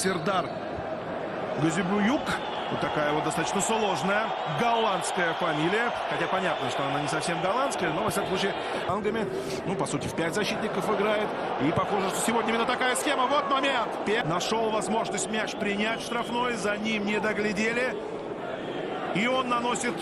Сердар Газибуюк. Вот такая вот достаточно сложная голландская фамилия. Хотя понятно, что она не совсем голландская, но, во всяком случае, ангами, ну, по сути, в 5 защитников играет. И похоже, что сегодня именно такая схема. Вот момент. Нашел возможность мяч принять в штрафной. За ним не доглядели. И он наносит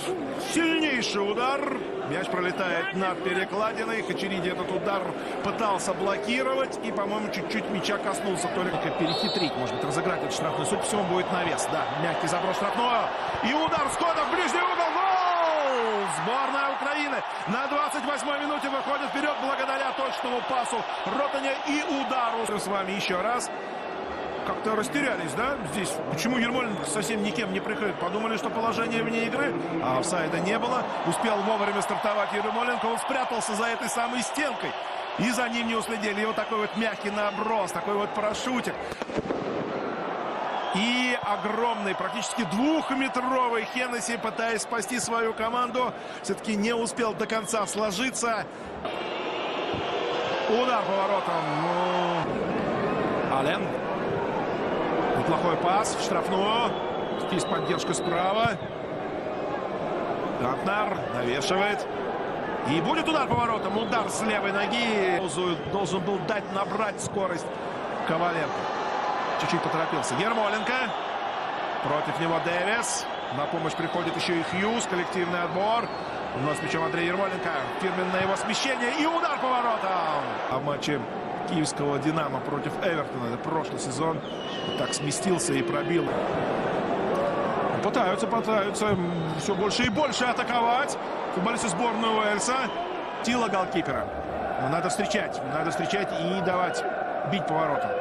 сильнейший удар. Мяч пролетает над перекладиной. Хачериди этот удар пытался блокировать. И, по-моему, чуть-чуть мяча коснулся. Только перехитрить, может быть, разыграть этот штрафной. Судя по всему, будет навес. Да, мягкий заброс штрафного. И удар с хода в ближний угол. Гол! Сборная Украины на 28-й минуте выходит вперед благодаря точному пасу Ротаня и удару. С вами еще раз. Как-то растерялись, да, здесь. Почему Ермоленко совсем никем не прикрыт? Подумали, что положение вне игры, а офсайда не было. Успел вовремя стартовать Ермоленко. Он спрятался за этой самой стенкой. И за ним не уследили. И вот такой вот мягкий наброс, такой вот парашютик. И огромный, практически 2-метровый Хеннесси, пытаясь спасти свою команду, все-таки не успел до конца сложиться. Удар поворотом. Ален. Неплохой пас в штрафную. Есть поддержка справа. Гантнер навешивает. И будет удар поворотом. Удар с левой ноги. Должен был дать набрать скорость Коваленко. Чуть-чуть поторопился. Ермоленко. Против него Дэвис. На помощь приходит еще и Хьюз. Коллективный отбор. У нас мячом Андрей Ермоленко. Фирменное его смещение. И удар поворотом. А в матче киевского «Динамо» против Эвертона. Это прошлый сезон. Так сместился и пробил. Пытаются все больше и больше атаковать футболисты сборной Уэльса. Тила голкипера. Но надо встречать и давать бить поворотом.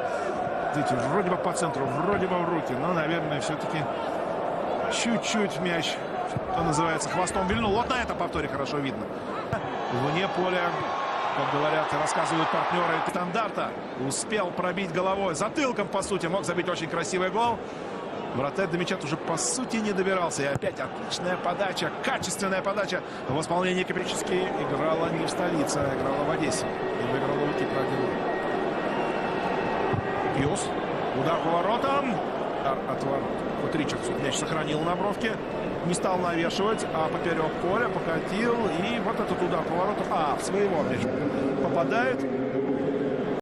Видите, вроде бы по центру, вроде бы в руки, но, наверное, все-таки чуть-чуть мяч, что называется, хвостом вильнул. Вот на этом повторе хорошо видно. Вне поля, как говорят, рассказывают партнеры стандарта, успел пробить головой, затылком, по сути, мог забить очень красивый гол. Вратарь до мяча уже, по сути, не добирался. И опять отличная подача, качественная подача в исполнении Капрически. Играла не в столице, а играла в Одессе. И выиграла у Кипра 1-0. Пьюс. Удар поворотом. От ворот. Вот Ричардс мяч сохранил на бровке. Не стал навешивать, а поперек поля покатил. И вот этот удар поворотом. В своего мяч попадает.